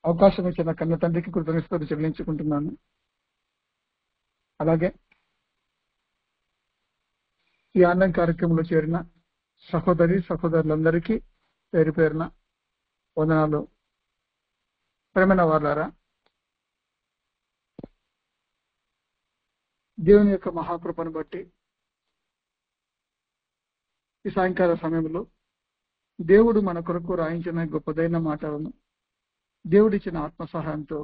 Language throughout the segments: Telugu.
అవకాశం ఇచ్చిన కన్న తండ్రికి కృతజ్ఞతలు చెల్లించుకుంటున్నాను. అలాగే ఈ ఆన్లైన్ కార్యక్రమంలో చేరిన సహోదరులందరికీ పేరు పేరున వందనాలు. ప్రేమైన వారులారా, దేవుని యొక్క మహాకృపను బట్టి ఈ సాయంకాల సమయంలో దేవుడు మన కొరకు రాయించిన గొప్పదైన మాటలను దేవుడిచ్చిన ఆత్మ సహాయంతో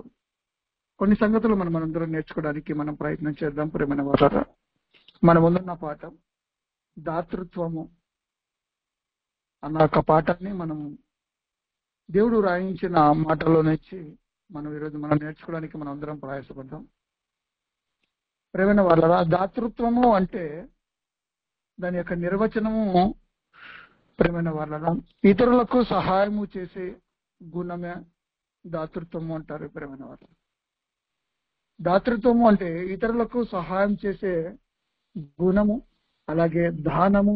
కొన్ని సంగతులు మనందరం నేర్చుకోవడానికి మనం ప్రయత్నం చేద్దాం. ప్రేమైన వారులారా, మన ముందున్న పాఠం దాతృత్వము అన్న ఒక పాఠాన్ని మనం దేవుడు రాయించిన మాటల్లో నుంచి ఈరోజు నేర్చుకోవడానికి మనం అందరం ప్రయాసపడ్డాం. ప్రేమైన వారులారా, దాతృత్వము అంటే దాని యొక్క నిర్వచనము ప్రేమైన వారులారా, ఇతరులకు సహాయము చేసే గుణమే దాతృత్వము అంటారు. ప్రేమైన వారు, దాతృత్వము అంటే ఇతరులకు సహాయం చేసే గుణము, అలాగే దానము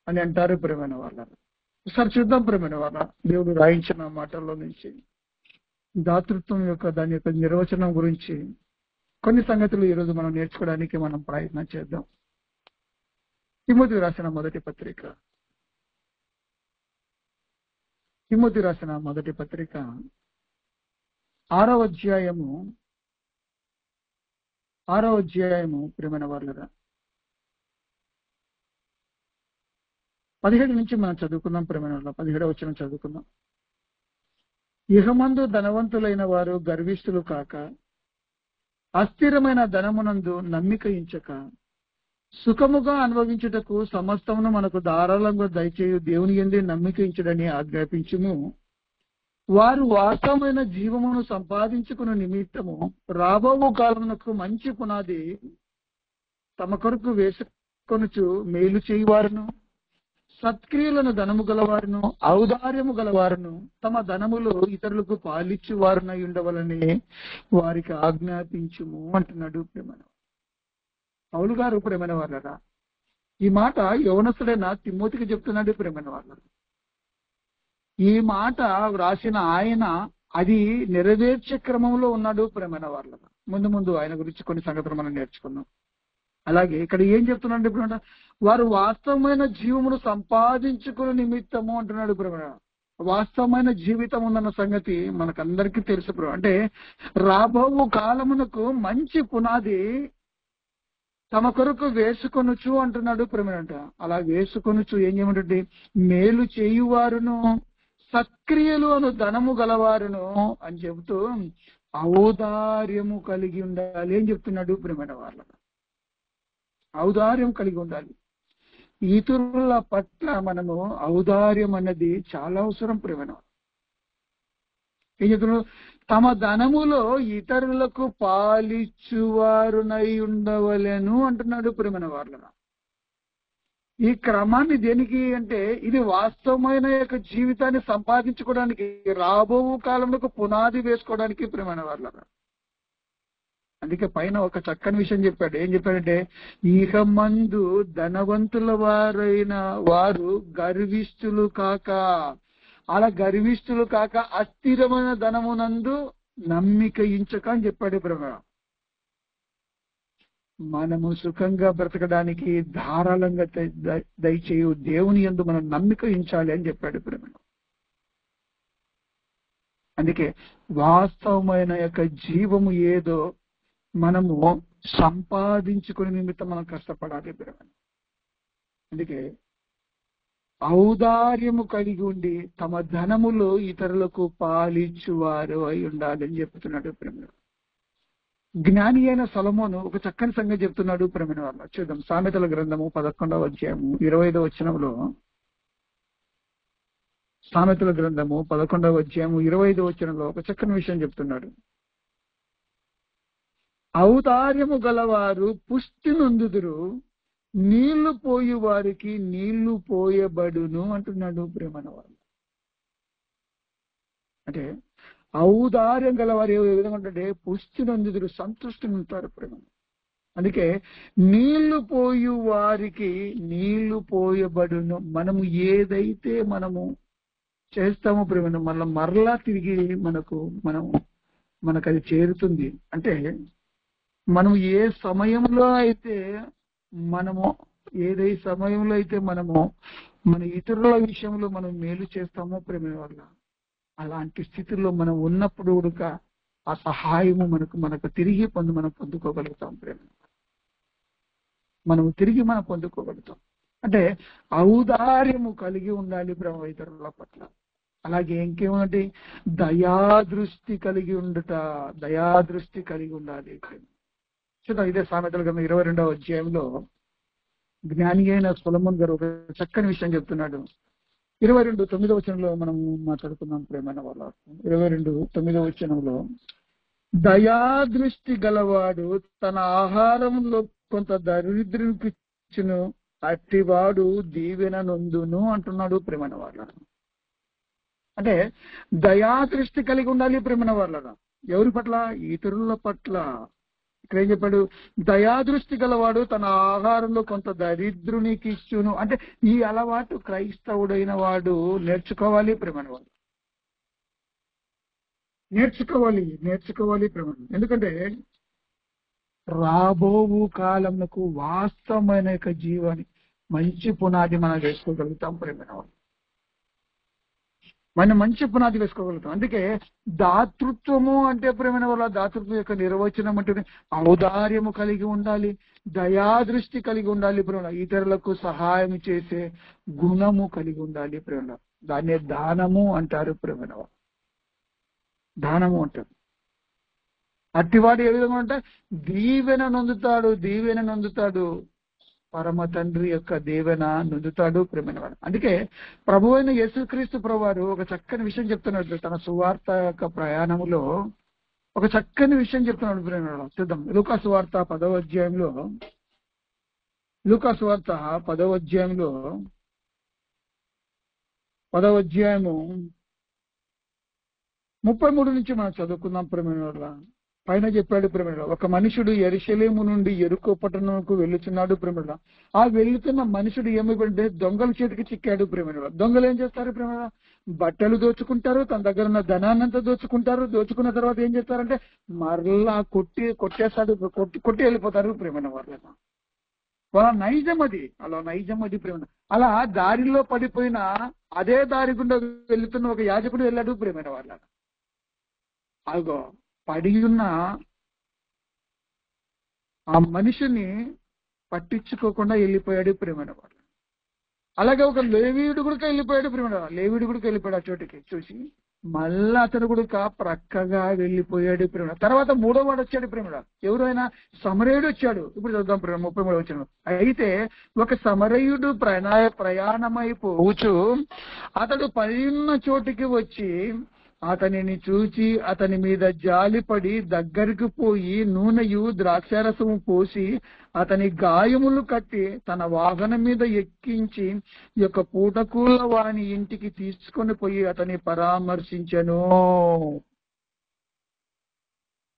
అని అంటారు. ప్రేమైన వారులారా, ఒకసారి చూద్దాం. ప్రేమైన వారులారా, దేవుడు రాయించిన మాటల్లో నుంచి దాతృత్వం యొక్క దాని యొక్క నిర్వచనం గురించి కొన్ని సంగతులు ఈరోజు మనం నేర్చుకోవడానికి మనం ప్రయత్నం చేద్దాం. తిమోతికి రాసిన మొదటి పత్రిక 6వ అధ్యాయము ప్రియమైన వారులారా 17 నుంచి మనం చదువుకుందాం. ప్రియమైన వారులారా, 17వ వచనం చదువుకుందాం. ఇహమందు ధనవంతులైన వారు గర్విష్ఠులు కాక, అస్థిరమైన ధనమునందు నమ్మిక ఉంచక, సుఖముగా అనుభవించుటకు సమస్తమును మనకు ధారాళంగా దయచేయు దేవుని యందు నమ్మిక ఉంచుడని ఆజ్ఞాపించుము. వారు వాస్తవమైన జీవమును సంపాదించుకున్న నిమిత్తము రాబో కాలమునకు మంచి పునాది తమ కొరకు వేసుకొనుచు మేలు చేయువారును, సత్క్రియలను ధనము గలవారును, ఔదార్యము గలవారును, తమ ధనములో ఇతరులకు పాలిచ్చువారునై ఉండవలని వారికి ఆజ్ఞాపించుము అంటున్నాడు. ప్రేమను పౌలు గారు ప్రేమైన వారులారా, ఈ మాట యవనస్తుడైన తిమోతికి చెప్తున్నాడు. ప్రేమైన వారులారా, ఈ మాట రాసిన ఆయన అది నెరవేర్చే క్రమంలో ఉన్నాడు. ప్రేమైన వారులారా, ముందు ఆయన గురించి కొన్ని సంగతులు మనం నేర్చుకున్నాం. అలాగే ఇక్కడ ఏం చెప్తున్నాడు? ఇప్పుడు వారు వాస్తవమైన జీవమును సంపాదించుకునే నిమిత్తము అంటున్నాడు. ప్రేమ వాస్తవమైన జీవితం ఉందన్న సంగతి మనకందరికీ తెలుసు. అంటే రాబో కాలమునకు మంచి పునాది తమ కొరకు వేసుకొనుచు అంటున్నాడు. ప్రేమనంట అలా వేసుకొనుచు ఏం చేయమంటే మేలు చేయువారును, సత్క్రియలు అను ధనము గలవారును అని చెబుతూ ఔదార్యము కలిగి ఉండాలి అని చెప్తున్నాడు. ప్రేమైన వాళ్ళ ఔదార్యం కలిగి ఉండాలి. ఇతరుల పట్ల మనము ఔదార్యం అన్నది చాలా అవసరం. ప్రేమైన ఏం చెప్తున్నాడు? తమ ధనములో ఇతరులకు పాలిచ్చువారునై ఉండవలెను అంటున్నాడు. ప్రేమైన వాళ్ళ ఈ క్రమాన్ని దేనికి అంటే ఇది వాస్తవమైన యొక్క జీవితాన్ని సంపాదించుకోవడానికి, రాబో కాలంలో పునాది వేసుకోవడానికి. ప్రేమైన వాళ్ళ అందుకే పైన ఒక చక్కని విషయం చెప్పాడు. ఏం చెప్పాడంటే ఇహమందు ధనవంతుల వారైన వారు గర్విష్ఠులు కాక, అలా గర్విష్ఠులు కాక అస్థిరమైన ధనమునందు నమ్మిక ఉంచక అని చెప్పాడు. ప్రేమ మనము సుఖంగా బ్రతకడానికి ధారాళంగా దయచేయు దేవుని యందు మనం నమ్మిక ఉంచాలి అని చెప్పాడు. ప్రేమ అందుకే వాస్తవమైన యొక్క జీవము ఏదో మనము సంపాదించుకునే నిమిత్తం మనం కష్టపడాలి. ప్రేమ అందుకే ఔదార్యము కలిగి ఉండి తమ ధనములో ఇతరులకు పాలిచ్చువారు అయి ఉండాలి అని చెప్తున్నాడు. ప్రేమ జ్ఞాని అయిన సొలొమోను ఒక చక్కని సంగతి చెప్తున్నాడు. ప్రేమైన వాళ్ళ చూద్దాం. సామెతల గ్రంథము 11వ అధ్యాయము 25వ వచనంలో, సామెతల గ్రంథము 11వ అధ్యాయము 25వ వచనంలో ఒక చక్కని విషయం చెప్తున్నాడు. ఔదార్యము గలవారు పుష్టి నొందుదురు, నీళ్లు పోయి వారికి నీళ్లు పోయబడును అంటున్నాడు. ప్రేమైన వాళ్ళు అంటే ఔదార్యం గలవారు ఏ విధంగా అంటే పుష్టి నొందుదురు, సంతృష్టి ఉంటారు. ప్రేమ అందుకే నీళ్లు పోయి వారికి నీళ్లు పోయబడును. మనము ఏదైతే మనము చేస్తాము ప్రేమ మరలా తిరిగి మనకు అది చేరుతుంది. అంటే మనం ఏ సమయంలో అయితే మనము మన ఇతరుల విషయంలో మనం మేలు చేస్తామో ప్రేమ వల్ల, అలాంటి స్థితిలో మనం ఉన్నప్పుడు కూడా ఆ సహాయము మనకు తిరిగి మనం పొందుకోగలుగుతాం ప్రేమ. మనం పొందుకోగలుగుతాం. అంటే ఔదార్యము కలిగి ఉండాలి ప్రేమ ఇతరుల పట్ల. అలాగే ఇంకేమంటే దయాదృష్టి కలిగి ఉండాలి. చూద్దాం, ఇదే సామెతల గ్రంథం 22వ అధ్యాయంలో జ్ఞాని అయిన సొలొమోను గారు ఒక చక్కని విషయం చెప్తున్నాడు. 22:9 వచనంలో మనం మాట్లాడుకున్నాం ప్రేమైన వాళ్ళ. 22:9 వచనంలో, దయాదృష్టి గలవాడు తన ఆహారంలో కొంత దరిద్రునికి ఇచ్చును, అట్టివాడు దీవెన నొందును అంటున్నాడు ప్రేమైన వాళ్ళ. అంటే దయాదృష్టి కలిగి ఉండాలి ప్రేమైన వాళ్ళ. ఎవరి పట్ల? ఇతరుల పట్ల. ఇక్కడ ఏం చెప్పాడు? దయాదృష్టి గలవాడు తన ఆహారంలో కొంత దరిద్రునికి ఇచ్చును. అంటే ఈ అలవాటు క్రైస్తవుడైన వాడు నేర్చుకోవాలి ప్రేమైన వాడు. నేర్చుకోవాలి ప్రేమ. ఎందుకంటే రాబోవు కాలంకు వాస్తవమైన జీవాన్ని మంచి పునాది మనం వేసుకోగలుగుతాం ప్రేమైన వాడు. మంచి పునాది వేసుకోగలుగుతాం. అందుకే దాతృత్వము అంటే ప్రేమైన వల్ల దాతృత్వం యొక్క నిర్వచనం అంటే ఔదార్యము కలిగి ఉండాలి, దయాదృష్టి కలిగి ఉండాలి ప్రేమ. ఇతరులకు సహాయం చేసే గుణము కలిగి ఉండాలి ప్రేమ. దాన్నే దానము అంటారు ప్రేమైన వాళ్ళు. దానము అంటారు. అట్టివాడు ఏ విధంగా అంటే దీవెన నొందుతాడు. పరమ తండ్రి యొక్క దీవెన నొందుతాడు ప్రేమైన వాడు. అందుకే ప్రభు అయిన యేసుక్రీస్తు ప్రభువారు ఒక చక్కని విషయం చెప్తున్నాడు. తన సువార్త యొక్క ప్రయాణములో ఒక చక్కని విషయం చెప్తున్నాడు ప్రేమైన వాడు. చూద్దాం, లూకా సువార్త 10వ అధ్యాయంలో 33 నుంచి మనం చదువుకుందాం ప్రేమైన వాళ్ళ. పైన చెప్పాడు ప్రేమిడ, ఒక మనుషుడు యెరూషలేము నుండి యెరికో పట్టణంకు వెళ్ళుచున్నాడు ప్రేమిడ. ఆ వెళ్తున్న మనుషుడు ఏమైపోయింటే దొంగల చేతికి చిక్కాడు ప్రేమిడ. దొంగలు ఏం చేస్తారు ప్రేమిడ? బట్టలు దోచుకుంటారు, తన దగ్గర ఉన్న ధనాన్నంతా దోచుకుంటారు. దోచుకున్న తర్వాత ఏం చేస్తారంటే మరలా కొట్టి వెళ్ళిపోతారు ప్రేమిడ. వాళ్ళ నైజం అది ప్రేమ. అలా దారిలో పడిపోయిన అదే దారి గుండా వెళ్తున్న ఒక యాజకుడు వెళ్ళాడు ప్రేమైన వాళ్ళ. అగో పడి ఉన్న ఆ మనిషిని పట్టించుకోకుండా వెళ్ళిపోయాడు ప్రేమైన వాళ్ళు. అలాగే ఒక లేవీయుడు కూడా వెళ్ళిపోయాడు ప్రేమైన. లేవీయుడు కూడా వెళ్ళిపోయాడు ఆ చోటికి చూసి, మళ్ళా అతను కూడా ప్రక్కగా వెళ్ళిపోయాడు ప్రేమ. తర్వాత మూడో వాడు వచ్చాడు ప్రేమ. ఎవరైనా సమరయుడు వచ్చాడు. ఇప్పుడు చూద్దాం ప్రేమ 33 వచ్చాడు. అయితే ఒక సమరయుడు ప్రయాణమైపోవచ్చు అతడు పడిన చోటికి వచ్చి అతనిని చూచి అతని మీద జాలిపడి దగ్గరికి పోయి నూనెయు ద్రాక్షారసము పోసి అతని గాయములు కట్టి తన వాహనం మీద ఎక్కించి యొక్క పూటకూల వాని ఇంటికి తీసుకొని పోయి అతని పరామర్శించెను.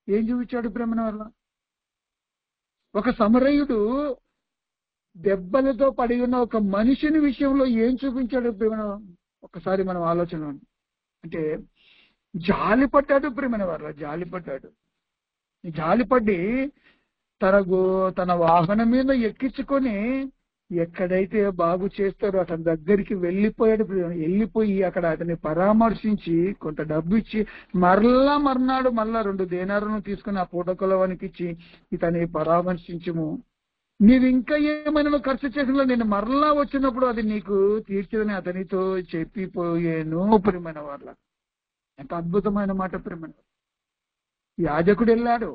ఏం చూపించాడు ప్రేమన వల్ల? ఒక సమరయుడు దెబ్బలతో పడి ఉన్న ఒక మనిషిని విషయంలో ఏం చూపించాడు ప్రేమన? ఒకసారి మనం ఆలోచన అంటే జాలిపడ్డాడు ప్రేమన వాళ్ళ. జాలిపడి తన వాహనం మీద ఎక్కించుకొని ఎక్కడైతే బాగు చేస్తారో అతని దగ్గరికి వెళ్ళిపోయి అక్కడ అతన్ని పరామర్శించి కొంత డబ్బు ఇచ్చి మర్నాడు 2 దేనారులను తీసుకుని ఆ పూటకొలవానికి ఇచ్చి ఇతని పరామర్శించము, నీవు ఇంకా ఏమైనా ఖర్చు చేసినా నేను మరలా వచ్చినప్పుడు అది నీకు తీర్చదని అతనితో చెప్పిపోయాను ప్రేమైన వాళ్ళ. ఎంత అద్భుతమైన మాట ప్రేమ. యాజకుడు వెళ్ళాడు,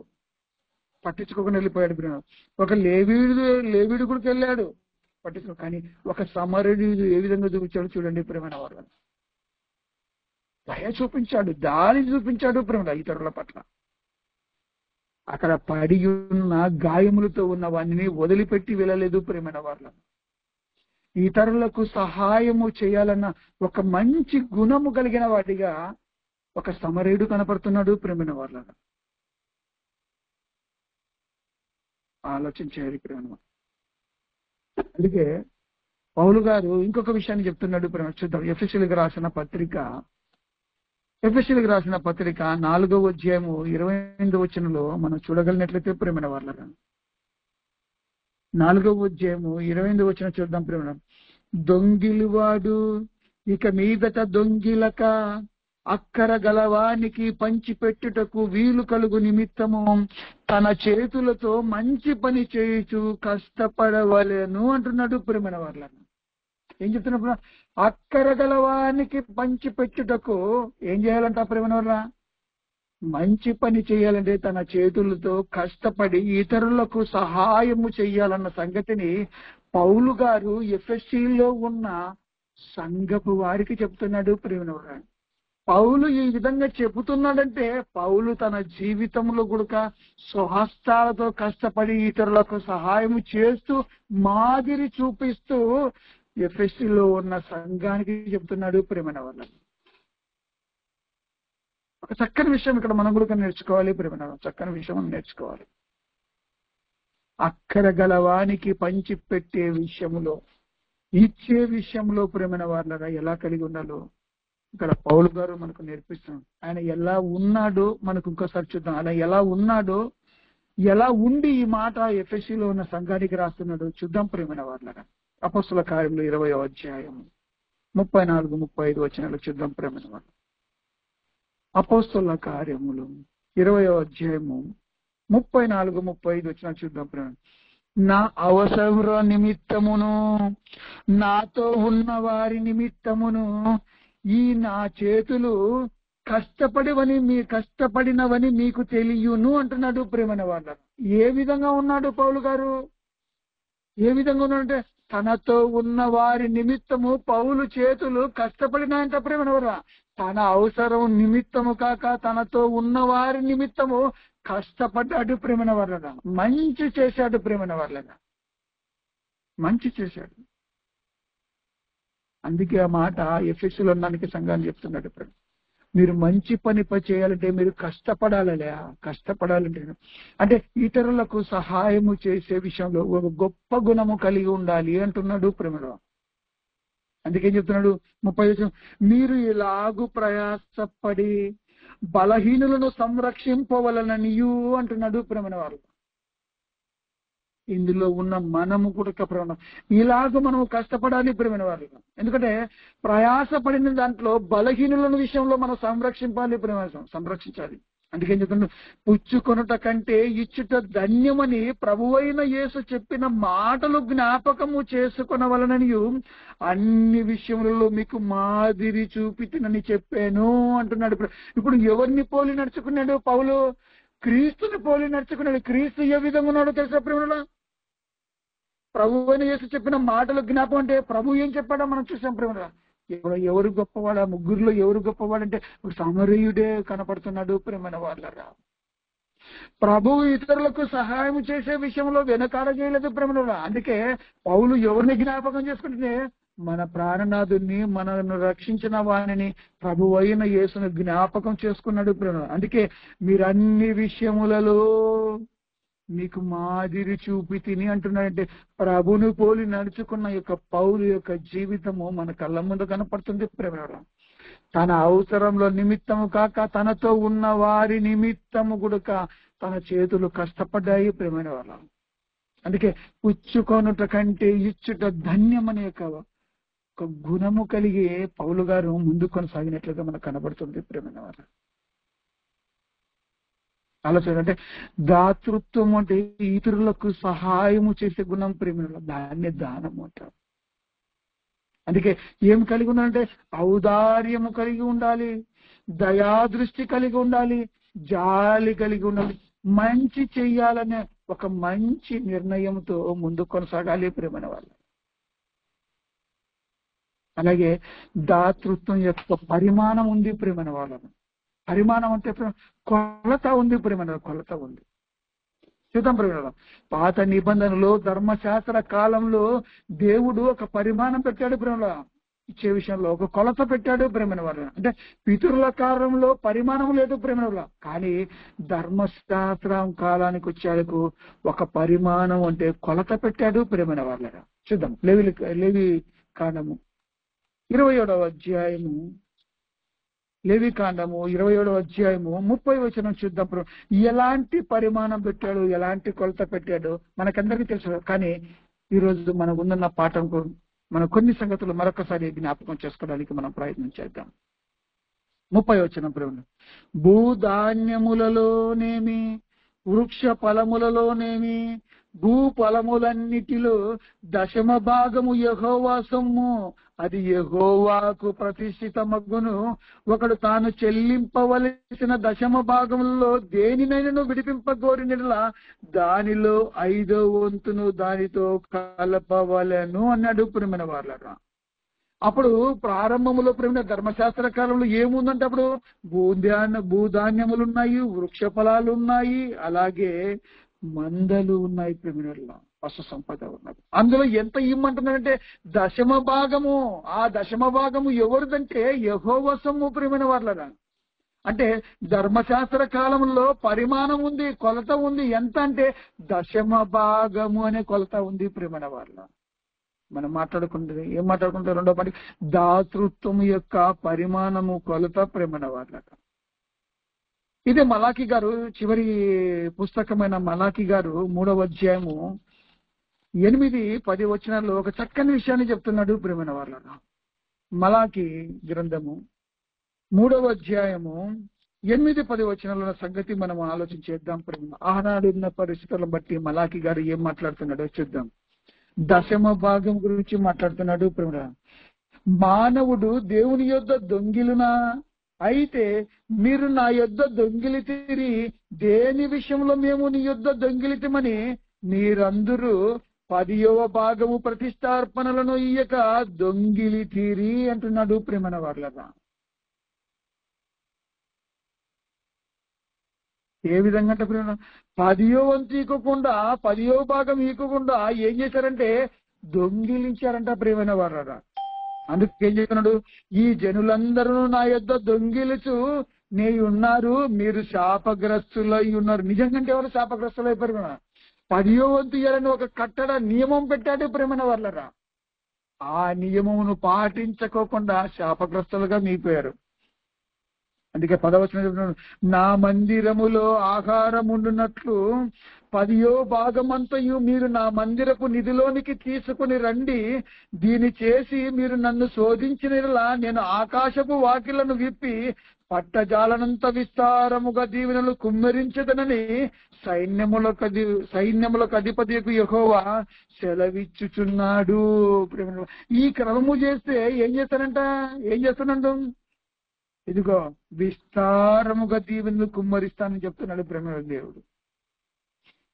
పట్టించుకోకుండా వెళ్ళిపోయాడు ప్రేమ. ఒక లేవీయుడు కూడా వెళ్ళాడు, పట్టించుకో. కానీ ఒక సమరయుడు ఏ విధంగా చూపించాడు చూడండి ప్రేమైన వారు. దయ చూపించాడు, దారి చూపించాడు ప్రేమ ఇతరుల పట్ల. అక్కడ పడి ఉన్న గాయములతో ఉన్న వాడిని వదిలిపెట్టి వెళ్ళలేదు ప్రేమైన వాళ్ళ. ఇతరులకు సహాయము చేయాలన్న ఒక మంచి గుణము కలిగిన వాడిగా ఒక సమరయుడు కనపడుతున్నాడు ప్రేమైన వాళ్ళ. ఆలోచించారు ప్రేమ. అందుకే పౌలు గారు ఇంకొక విషయాన్ని చెప్తున్నాడు. చూద్దాం. ఎఫెసీయులకు రాసిన పత్రిక 4వ అధ్యాయము 28వ వచనంలో మనం చూడగలిగినట్లయితే ప్రేమైన వాళ్ళగా 4వ అధ్యాయము 28వ వచనం చూద్దాం. ప్రేమ దొంగిలివాడు ఇక మీదట దొంగిలక అక్కర గలవానికి పంచిపెట్టుటకు వీలు కలుగు నిమిత్తము తన చేతులతో మంచి పని చేయుచు కష్టపడవలెను అంటున్నాడు. ప్రేమైన వాళ్ళను ఏం చెప్తున్నప్పుడు అక్కర గలవానికి పంచిపెట్టుటకు ఏం చేయాలంట? ప్రేమైన వాళ్ళ మంచి పని చేయాలంటే తన చేతులతో కష్టపడి ఇతరులకు సహాయము చెయ్యాలన్న సంగతిని పౌలు గారు ఎఫెసీలో ఉన్న సంఘపు వారికి చెప్తున్నాడు. ప్రేమైన పౌలు ఈ విధంగా చెబుతున్నాడంటే పౌలు తన జీవితంలో కూడా స్వహస్తాలతో కష్టపడి ఇతరులకు సహాయం చేస్తూ మాదిరి చూపిస్తూ ఎఫెసీలో ఉన్న సంఘానికి చెప్తున్నాడు. ప్రేమైన వాళ్ళ ఒక చక్కని విషయం ఇక్కడ మనం కూడా నేర్చుకోవాలి. ప్రేమైన చక్కని విషయం మనం నేర్చుకోవాలి. అక్కర గలవానికి పంచి పెట్టే విషయంలో, ఇచ్చే విషయంలో ప్రేమైన వాళ్ళగా ఎలా కలిగి ఉండాలో ఇక్కడ పౌలు గారు మనకు నేర్పిస్తున్నాడు. ఆయన ఎలా ఉన్నాడో మనకు ఇంకోసారి చూద్దాం. అలా ఎలా ఉన్నాడో, ఎలా ఉండి ఈ మాట ఎఫెసీలో ఉన్న సంఘానికి రాస్తున్నాడు చూద్దాం. ప్రేమైన వాళ్ళగా అపొస్తలుల కార్యములు 20వ అధ్యాయం 34-35 వచనాలు చూద్దాం. ప్రేమైన వాళ్ళు అపొస్తలుల కార్యములు 20వ అధ్యాయము 34-35 వచనాలు చూద్దాం. ప్రేమ నా అవసర నిమిత్తమును నాతో ఉన్న వారి నిమిత్తమును ఈ నా చేతులు కష్టపడినవని మీకు తెలియను అంటున్నాడు. ప్రేమైన వాళ్ళ ఏ విధంగా ఉన్నాడు పౌలు గారు? ఏ విధంగా ఉన్నాడంటే తనతో ఉన్న వారి నిమిత్తము పౌలు చేతులు కష్టపడినాయంట. ప్రేమైన వాళ్ళ తన అవసరం నిమిత్తము కాక తనతో ఉన్న వారి నిమిత్తము కష్టపడ్డాడు. ప్రేమైన వాళ్ళ మంచి చేశాడు. ప్రేమైన వాళ్ళ మంచి చేశాడు. అందుకే ఆ మాట ఎఫెసీలో ఉన్నానికి సంఘాన్ని చెప్తున్నాడు. ఇప్పుడు మీరు మంచి పని చేయాలంటే మీరు కష్టపడాలంటే అంటే ఇతరులకు సహాయము చేసే విషయంలో ఒక గొప్ప గుణము కలిగి ఉండాలి అంటున్నాడు. ప్రేమలో అందుకేం చెప్తున్నాడు 30 మీరు ఇలాగు ప్రయాసపడి బలహీనులను సంరక్షింపవలననియు అంటున్నాడు. ప్రేమన వారు ఇందులో ఉన్న మనము కూడా ప్రేమ ఇలాగ మనము కష్టపడాలి. ప్రేమన వారు ఎందుకంటే ప్రయాసపడిన దాంట్లో బలహీనుల విషయంలో మనం సంరక్షించాలి. అందుకేం చెప్తున్నాడు పుచ్చుకొనుట కంటే ఇచ్చుట ధన్యమని ప్రభువైన యేసు చెప్పిన మాటలు జ్ఞాపకము చేసుకొనవలనని అన్ని విషయములలో మీకు మాదిరి చూపితినని చెప్పాను అంటున్నాడు. ఇప్పుడు ఎవరిని పోలి నడుచుకున్నాడు పౌలు? క్రీస్తుని పోలి నడుచుకున్నాడు. క్రీస్తు ఏ విధంగా ఉన్నాడో తెలుసా ప్రేమలో? ప్రభువైన యేసు చెప్పిన మాటలు జ్ఞాపకం అంటే ప్రభు ఏం చెప్పాడో మనం చూసాం ప్రేమలో. ఎవరు గొప్పవాడు? ఆ ముగ్గురులో ఎవరు గొప్పవాడంటే సమరయుడే కనపడుతున్నాడు. ప్రేమైన వాళ్ళరా ప్రభు ఇతరులకు సహాయం చేసే విషయంలో వెనకాడ చేయలేదు ప్రేమలో. అందుకే పౌలు ఎవరిని జ్ఞాపకం చేసుకుంటే మన ప్రాణనాథుని మనను రక్షించిన వాణిని ప్రభువైన యేసును జ్ఞాపకం చేసుకున్నాడు ప్రేమ. అందుకే మీరు అన్ని విషయములలో మీకు మాదిరి చూపితిని అంటున్నాడంటే ప్రభుని పోలి నడుచుకున్న యొక్క పౌలు యొక్క జీవితము మన కళ్ళ ముందు కనపడుతుంది ప్రేమ. తన అవసరంలో నిమిత్తము కాక తనతో ఉన్న వారి నిమిత్తము గుడక తన చేతులు కష్టపడ్డాయి ప్రేమైన వాళ్ళ. అందుకే పుచ్చుకొనుట కంటే ఇచ్చుట ధన్యమనే ఒక గుణము కలిగి పౌలు గారు ముందు కొనసాగినట్లుగా మనకు కనబడుతుంది ప్రేమైన వాళ్ళ. ఆలోచన అంటే దాతృత్వం అంటే ఇతరులకు సహాయము చేసే గుణం ప్రేమ, దాన్ని దానము అంటారు. అందుకే ఏం కలిగి ఉండాలంటే ఔదార్యము కలిగి ఉండాలి, దయాదృష్టి కలిగి ఉండాలి, జాలి కలిగి ఉండాలి, మంచి చెయ్యాలనే ఒక మంచి నిర్ణయంతో ముందు కొనసాగాలి ప్రేమైన వాళ్ళు. అలాగే దాతృత్వం యొక్క పరిమాణం ఉంది ప్రేమైన వాళ్ళను. పరిమాణం అంటే కొలత ఉంది ప్రేమైన, కొలత ఉంది. చూద్దాం ప్రేమ. పాత నిబంధనలో ధర్మశాస్త్ర కాలంలో దేవుడు ఒక పరిమాణం పెట్టాడు ప్రేమ. ఇచ్చే విషయంలో ఒక కొలత పెట్టాడు ప్రేమైన వాళ్ళ. అంటే పితరుల కాలంలో పరిమాణం లేదు ప్రేమైన వాళ్ళ, కానీ ధర్మశాస్త్రం కాలానికి వచ్చేందుకు ఒక పరిమాణం అంటే కొలత పెట్టాడు ప్రేమైన వాళ్ళ. చూద్దాం లేవి కాండము 27వ అధ్యాయము, లేవి కాండము 27వ అధ్యాయము 30వ వచనం చూద్దాం. ఎలాంటి పరిమాణం పెట్టాడు, ఎలాంటి కొలత పెట్టాడు మనకందరికీ తెలుసు. కానీ ఈరోజు మనకు ఉన్న పాఠం మనం కొన్ని సంగతులు మరొకసారి జ్ఞాపకం చేసుకోవడానికి మనం ప్రయత్నం చేద్దాం. 30వ వచనం ప్రేమ, భూధాన్యములలోనేమి వృక్ష ఫలములలోనేమి భూ ఫలములన్నిటిలో 10వ భాగము యెహోవా సొమ్ము, అది యెహోవాకు ప్రతిష్ఠితమగును. ఒకడు తాను చెల్లింపవలసిన 10వ భాగములలో దేనినైనా విడిపింపగోరినలా దానిలో 5వ వంతును దానితో కలపవలెను అన్నాడు ప్రియమైన వాళ్ళరా. అప్పుడు ప్రారంభములో ప్రేమ ధర్మశాస్త్ర కాలంలో ఏముందంటే అప్పుడు భూధాన్యములు ఉన్నాయి, వృక్ష ఫలాలు ఉన్నాయి, అలాగే మందలు ఉన్నాయి ప్రేమినల్లో, పశు సంపద ఉన్నది. అందులో ఎంత ఇమ్మంటున్నాడంటే 10వ భాగము. ఆ 10వ భాగము ఎవరిదంటే యెహోవా సొమ్ము ప్రేమైన వాళ్ళరా. అంటే ధర్మశాస్త్ర కాలంలో పరిమాణం ఉంది, కొలత ఉంది. ఎంత అంటే 10వ భాగము అనే కొలత ఉంది ప్రేమైన వాళ్ళ. మనం మాట్లాడుకుంటే ఏం మాట్లాడుకుంటాం, రెండో పాటి దాతృత్వం యొక్క పరిమాణము కొలత ప్రేమైన వాళ్ళ. ఇదే మలాకి గారు చివరి పుస్తకమైన మలాకి గారు 3వ అధ్యాయము 8-10 వచనాల్లో ఒక చక్కని విషయాన్ని చెప్తున్నాడు ప్రేమైన వాళ్ళ. మలాకి గ్రంథము 3వ అధ్యాయము 8-10 వచనాల సంగతి మనం ఆలోచించేద్దాం ప్రేమ. ఆనాడున్న పరిస్థితులను బట్టి మలాకి గారు ఏం మాట్లాడుతున్నాడో చూద్దాం. 10వ భాగం గురించి మాట్లాడుతున్నాడు ప్రేమ. మానవుడు దేవుని యొద్ద దొంగిలునా, అయితే మీరు నా యొద్ద దొంగిలితిరి, దేని విషయంలో మేము నీ యొద్ద దొంగిలితమని మీరందరూ 10వ భాగము ప్రతిష్టార్పణలను ఇయ్యక దొంగిలితిరి అంటున్నాడు ప్రేమన వాళ్ళరా. ఏ విధంగా అంటే ప్రేమ 10వ వంతు ఈకకుండా 10వ భాగం ఈకకుండా ఏం చేశారంటే దొంగిలించారంట ప్రేమైన వాళ్ళరా. అందుకు ఏం చెప్తున్నాడు, ఈ జనులందరూ నా యొద్ద దొంగిలుచు నే ఉన్నారు, మీరు శాపగ్రస్తులై ఉన్నారు. నిజంగా ఎవరు శాపగ్రస్తులు అయిపోయారు. 10వ వంతు ఇయ్యాలని ఒక కట్టడ నియమం పెట్టాడు ప్రేమన వాళ్ళరా. ఆ నియమమును పాటించకోకుండా శాపగ్రస్తులుగా మీపోయారు. అందుకే 10వ వచనం చెప్తున్నాడు, నా మందిరములో ఆహారం ఉండునట్లు 10వ భాగమంతయు మీరు నా మందిరపు నిధిలోనికి తీసుకుని రండి. దీని చేసి మీరు నన్ను శోధించినలా నేను ఆకాశపు వాకిళ్లను విప్పి పట్టజాలనంత విస్తారముగా దీవెనలు కుమ్మరించదనని సైన్యములకు అధిపతియకు యెహోవా సెలవిచ్చుచున్నాడు. ఈ క్రమము చేస్తే ఏం చేస్తానంట, ఇదిగో విస్తారముగా దీవెనలు కుమ్మరిస్తానని చెప్తున్నాడు ప్రేమ దేవుడు.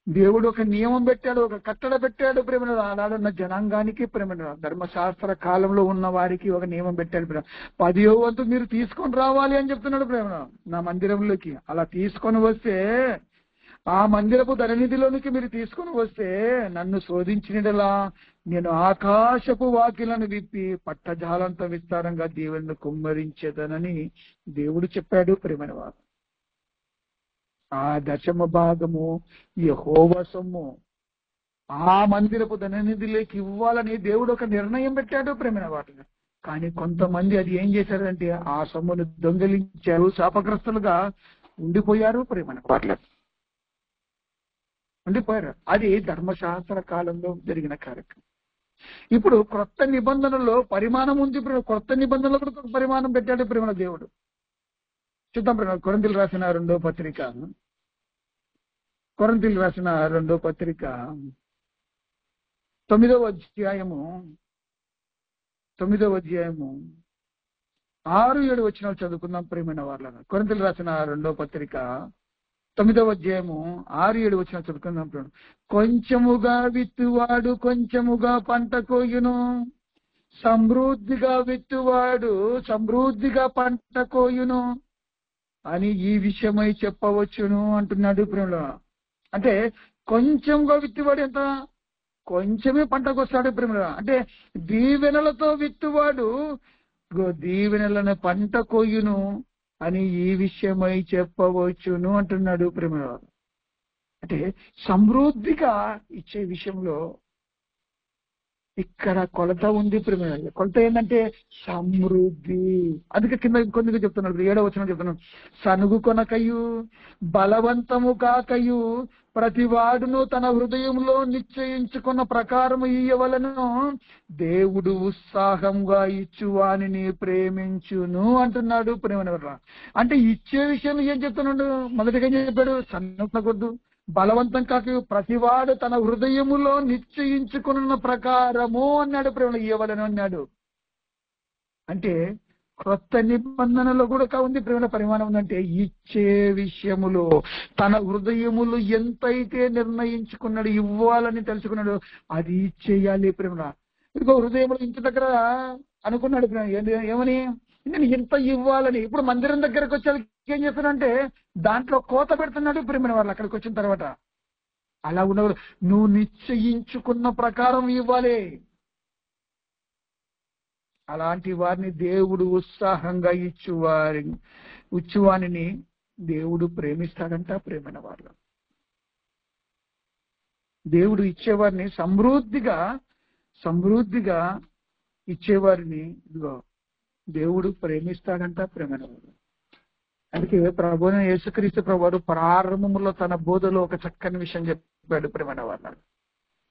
దేవుడు ఒక నియమం పెట్టాడు, ఒక కట్టడ పెట్టాడు ప్రేమ. ఆనాడున్న జనాంగానికి ప్రేమ, ధర్మశాస్త్ర కాలంలో ఉన్న వారికి ఒక నియమం పెట్టాడు ప్రేమ. 10వ వంతు మీరు తీసుకొని రావాలి అని చెప్తున్నాడు ప్రేమ నా మందిరంలోకి. అలా తీసుకొని వస్తే, ఆ మందిరపు ధననిధిలోనికి మీరు తీసుకొని వస్తే నన్ను శోధించినలా నేను ఆకాశపు వాకిలను విప్పి పట్టజాలంత విస్తారంగా దీవెనలు కుమ్మరించేదనని దేవుడు చెప్పాడు ప్రేమైన వారు. ఆ 10వ భాగము యెహోవా సొమ్ము, ఆ మందిరపు ధననిధిలోకి ఇవ్వాలని దేవుడు ఒక నిర్ణయం పెట్టాడు ప్రేమైన వాటిని. కానీ కొంతమంది అది ఏం చేశారంటే ఆ సొమ్మును దొంగిలించారు, శాపగ్రస్తులుగా ఉండిపోయారు ప్రేమైన వాటిలో ఉండిపోయారు. అది ధర్మశాస్త్ర కాలంలో జరిగిన కార్యక్రమం. ఇప్పుడు క్రొత్త నిబంధనలో పరిమాణం ఉంది. క్రొత్త నిబంధనలో కూడా ఒక పరిమాణం పెట్టాడు ప్రేమ దేవుడు. చూద్దాం ప్రేమ, కొరింథీయులకు రాసిన రెండో పత్రిక 9వ అధ్యాయము 6-7 వచనాలు చదువుకుందాం ప్రేమైన వాళ్ళ. కొరింథీయులకు రాసిన రెండో పత్రిక 9వ అధ్యాయము 6-7 వచనాలు చదువుకుందాం ప్రేమ. కొంచెముగా విత్తువాడు కొంచెముగా పంట కోయును, సమృద్ధిగా విత్తువాడు సమృద్ధిగా పంట కోయును అని ఈ విషయమై చెప్పవచ్చును అంటున్నాడు ప్రేమ. అంటే కొంచెంగా విత్తువాడు ఎంత, కొంచెమే పంటకు వస్తాడు ప్రేమ. అంటే దీవెనలతో విత్తువాడు దీవెనలను పంట కొయ్యును అని ఈ విషయమై చెప్పవచ్చును అంటున్నాడు ప్రేమ. అంటే సమృద్ధిగా ఇచ్చే విషయంలో ఇక్కడ కొలత ఉంది ప్రేమ. కొలత ఏంటంటే సమృద్ధి. అందుకే కింద ఇంకొందుకు చెప్తున్నాడు, 7వ వచనం చెప్తున్నాడు, సనుగు కొనకయు బలవంతము కాకయు ప్రతివాడును తన హృదయంలో నిశ్చయించుకున్న ప్రకారము ఇయ్యవలను, దేవుడు ఉత్సాహంగా ఇచ్చువానిని ప్రేమించును అంటున్నాడు ప్రేమ. అంటే ఇచ్చే విషయంలో ఏం చెప్తున్నాడు? మొదటిగా ఏం చెప్పాడు? సన్నకొద్దు, బలవంతం కాక ప్రతివాడు తన హృదయములో నిశ్చయించుకున్న ప్రకారము అన్నాడు ప్రేమ, ఇవ్వవలను అన్నాడు. అంటే క్రొత్త నిబంధనలో కూడా ఉంది ప్రేమ పరిమాణం ఉందంటే ఇచ్చే విషయములో తన హృదయములు ఎంతైతే నిర్ణయించుకున్నాడు, ఇవ్వాలని తెలుసుకున్నాడు, అది ఇచ్చేయాలి ప్రేమ. ఇదిగో హృదయములు ఇంటి దగ్గర అనుకున్నాడు ప్రేమ, ఏమని? నేను ఇంత ఇవ్వాలని. ఇప్పుడు మందిరం దగ్గరకు వచ్చేది ఏం చేస్తున్నాడంటే దాంట్లో కోత పెడుతున్నాడు ప్రేమ వాళ్ళు. అక్కడికి వచ్చిన తర్వాత అలా ఉండవు, నువ్వు నిశ్చయించుకున్న ప్రకారం ఇవ్వాలి. అలాంటి వారిని దేవుడు ఉత్సాహంగా ఇచ్చువానిని దేవుడు ప్రేమిస్తాడంట ప్రేమైన వాళ్ళు. దేవుడు ఇచ్చేవారిని సమృద్ధిగా ఇచ్చేవారిని ఇదిగో దేవుడు ప్రేమిస్తాడంట ప్రేమైన వాళ్ళు. అందుకే ప్రభువైన యేసుక్రీస్తు ప్రభువారు ప్రారంభంలో తన బోధలో ఒక చక్కని విషయం చెప్పాడు ప్రేమైన వాళ్ళ.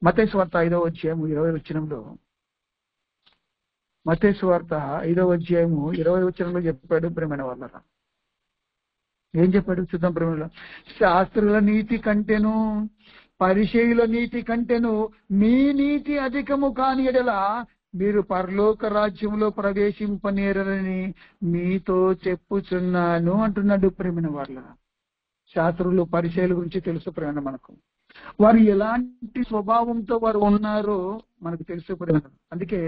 మత్తయి సువార్త 5వ అధ్యాయము 20వ వచనంలో, మత్తయి సువార్త 5వ అధ్యాయము 20వ వచనంలో చెప్పాడు ప్రేమైన వాళ్ళ. ఏం చెప్పాడు చూద్దాం ప్రేమ. శాస్త్రుల నీతి కంటేను పరిసయ్యుల నీతి కంటేను మీ నీతి అధికము కాని ఎడల మీరు పరలోక రాజ్యంలో ప్రవేశింపనేరని మీతో చెప్పుచున్నాను అంటున్నాడు ప్రేమైన వాళ్ళ. శాస్త్రులు పరిచయాల గురించి తెలుసు ప్రేమ మనకు. వారు ఎలాంటి స్వభావంతో వారు ఉన్నారో మనకు తెలుసు ప్రేమ. అందుకే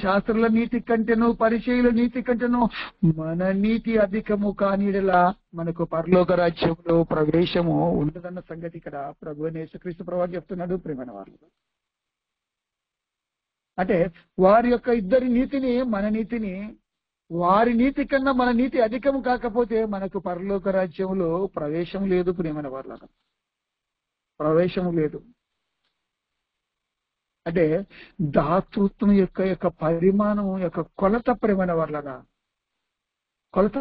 శాస్త్రుల నీతి కంటేను పరిచయుల నీతి కంటేను మన నీతి అధికము కానిలా మనకు పరలోక రాజ్యంలో ప్రవేశము ఉండదన్న సంగతి ఇక్కడ ప్రభువైన యేసుక్రీస్తు ప్రభువు చెప్తున్నాడు ప్రేమైన వాళ్ళు. అంటే వారి యొక్క ఇద్దరి నీతిని, మన నీతిని, వారి నీతి కన్నా మన నీతి అధికం కాకపోతే మనకు పరలోక రాజ్యంలో ప్రవేశం లేదు ప్రేమైన వాళ్ళ. ప్రవేశం లేదు. అంటే దాతృత్వం యొక్క పరిమాణం యొక్క కొలత ప్రేమైన వాళ్ళ. కొలత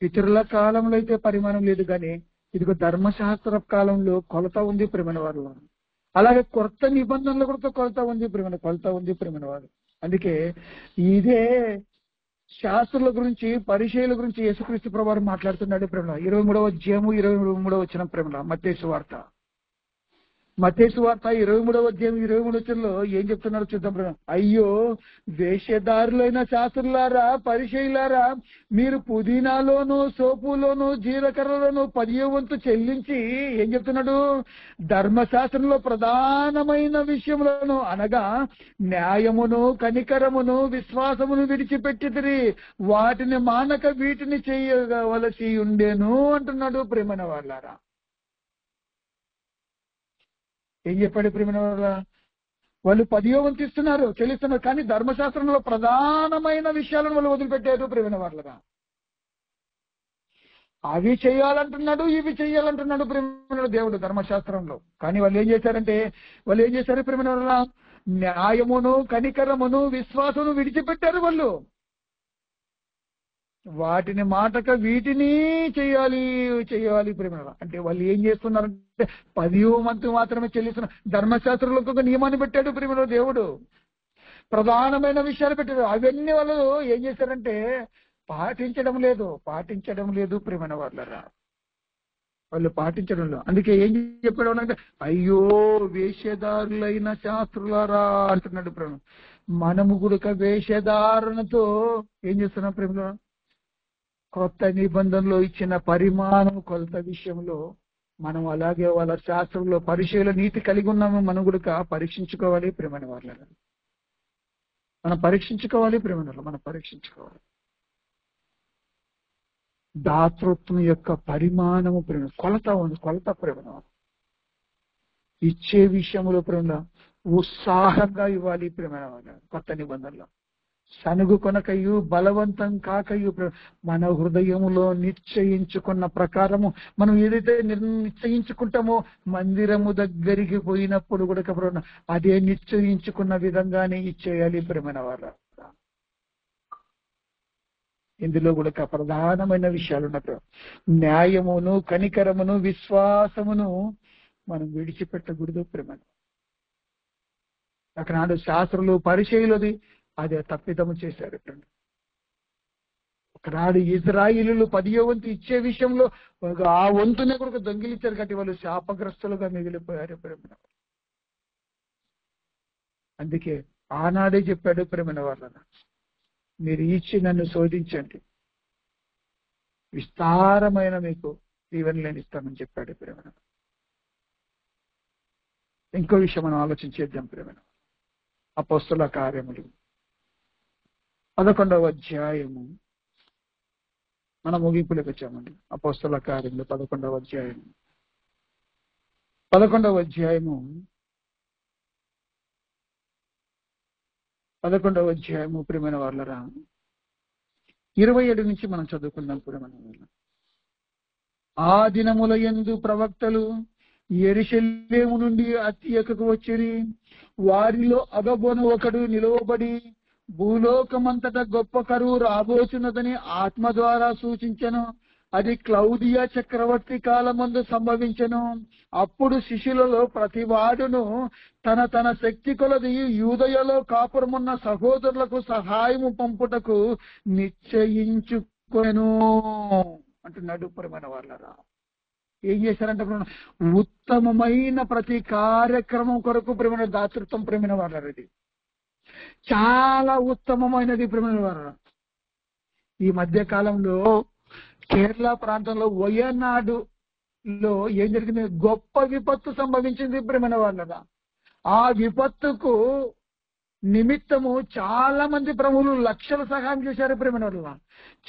పితరుల కాలంలో అయితే పరిమాణం లేదు, కానీ ఇదిగో ధర్మశాస్త్ర కాలంలో కొలత ఉంది ప్రేమైన వాళ్ళ. అలాగే కొత్త నిబంధనలు కూడా కొలత ఉంది ప్రేమైన వారు. అందుకే ఇదే శాస్త్రుల గురించి పరిచయుల గురించి యేసుక్రీస్తు ప్రభువు మాట్లాడుతున్నాడు ప్రేమ. 23వ అధ్యాయము 23వ వచనం ప్రేమ. మత్తయి సువార్త 23వ అధ్యాయం 23వ వచనంలో ఏం చెప్తున్నారో చూద్దాం ప్రేమ. అయ్యో వేషధారులైన శాస్త్రులారా, పరిచయులారా, మీరు పుదీనాలోను సోపులోను జీలకర్రలోను 10వ వంతు చెల్లించి ఏం చెప్తున్నాడు? ధర్మశాస్త్రంలో ప్రధానమైన విషయములను అనగా న్యాయమును కనికరమును విశ్వాసమును విడిచిపెట్టితిరి, వాటిని మానక వీటిని చేయవలసి ఉండేను అంటున్నాడు ప్రేమైన వాళ్ళారా. ఏం చెప్పాడు ప్రేమైన వాళ్ళ? వాళ్ళు 10వ వంతు ఇస్తున్నారు, చెల్లిస్తున్నారు, కానీ ధర్మశాస్త్రంలో ప్రధానమైన విషయాలను వాళ్ళు వదిలిపెట్టారు ప్రేమైన వాళ్ళగా. అవి చేయాలంటున్నాడు, ఇవి చేయాలంటున్నాడు ప్రేమైన దేవుడు ధర్మశాస్త్రంలో. కానీ వాళ్ళు ఏం చేశారు ప్రేమైన వాళ్ళ? న్యాయమును కనికరమును విశ్వాసమును విడిచిపెట్టారు వాళ్ళు. వాటిని మాటక వీటిని చేయాలి ప్రేమ. అంటే వాళ్ళు ఏం చేస్తున్నారంటే 10వ వంతు మాత్రమే చెల్లిస్తున్నారు. ధర్మశాస్త్రంలో ఒక నియమాన్ని పెట్టాడు ప్రేమ దేవుడు, ప్రధానమైన విషయాలు పెట్టారు. అవన్నీ వాళ్ళు ఏం చేశారంటే పాటించడం లేదు ప్రేమ వాళ్ళరా. వాళ్ళు పాటించడంలో. అందుకే ఏం చెప్పాడు అంటే అయ్యో వేషధారులైన శాస్త్రులారా అంటున్నాడు ప్రేమ. మనము కూడా వేషధారణతో ఏం చేస్తున్నాం ప్రేమలో? కొత్త నిబంధనలో ఇచ్చిన పరిమాణం కొలత విషయంలో మనం అలాగే వాళ్ళ శాస్త్రంలో పరిచయుల నీతి కలిగి ఉన్నాము. మనం కూడా పరీక్షించుకోవాలి ప్రేమైన వాళ్ళ. మనం పరీక్షించుకోవాలి. దాతృత్వం యొక్క పరిమాణము ప్రేమ, కొలత ప్రేమ. ఇచ్చే విషయంలో ప్రేమ ఉత్సాహంగా ఇవ్వాలి ప్రేమ. కొత్త నిబంధనలో సనుగు కొనకయు బలవంతం కాకయు మన హృదయములో నిశ్చయించుకున్న ప్రకారము మనం ఏదైతే నిశ్చయించుకుంటామో మందిరము దగ్గరికి పోయినప్పుడు కూడా అదే నిశ్చయించుకున్న విధంగానే ఇచ్చేయాలి ప్రేమైన వాళ్ళ. ఇందులో కూడా ప్రధానమైన విషయాలు ఉన్నట్టు న్యాయమును, కనికరమును, విశ్వాసమును మనం విడిచిపెట్టకూడదు ప్రేమ. ఒకనాడు శాస్త్రులు, పరిచయులది అదే తప్పిదము చేశారు. ఒకనాడు ఇజ్రాయిలీలు 10వ వంతు ఇచ్చే విషయంలో ఆ వంతునే కూడా దొంగిలించారు కాబట్టి వాళ్ళు శాపగ్రస్తులుగా మిగిలిపోయారు ప్రేమ. అందుకే ఆనాడే చెప్పాడు ప్రేమైన వాళ్ళ, మీరు ఇచ్చి నన్ను శోధించండి, విస్తారమైన మీకు దీవెనలను ఇస్తామని చెప్పాడు ప్రేమ. ఇంకో విషయం మనం ఆలోచించేద్దాం ప్రేమ. అపోస్తల కార్యములు 11వ అధ్యాయము, మనం ముగింపులోకి వచ్చామండి. అపోస్తల కార్యములు 11వ అధ్యాయము 11వ అధ్యాయము ప్రియమైన వాళ్ళరా 27 నుంచి మనం చదువుకుందాం ప్రియమైన వాళ్ళ. ఆ దినముల యందు ప్రవక్తలు యెరూషలేము నుండి అంతియొకకు వచ్చిరి. వారిలో అగబోను ఒకడు నిలువబడి భూలోకమంతటా గొప్ప కరువు రాబోచున్నదని ఆత్మ ద్వారా సూచించెను. అది క్లౌదియా చక్రవర్తి కాలమందు సంభవించెను. అప్పుడు శిష్యులలో ప్రతివాడును తన తన శక్తి కొలది యూదయలో కాపురమున్న సహోదరులకు సహాయము పంపుటకు నిశ్చయించుకొనెను అంటున్నాడు ప్రియమైన వాళ్ళరా. ఏం చేశారంటే ఉత్తమమైన ప్రతి కార్యక్రమం కొరకు ప్రియమైన దాతృత్వం ప్రియమైన వాళ్ళరా. ఇది చాలా ఉత్తమమైనది ప్రియమైన వాళ్ళరా. ఈ మధ్య కాలంలో కేరళ ప్రాంతంలో వయనాడులో ఏం జరిగింది? గొప్ప విపత్తు సంభవించింది ప్రియమైన వాళ్ళరా. ఆ విపత్తుకు నిమిత్తము చాలా మంది ప్రముఖులు లక్షల సహాయం చేశారు ప్రియమైన వాళ్ళ.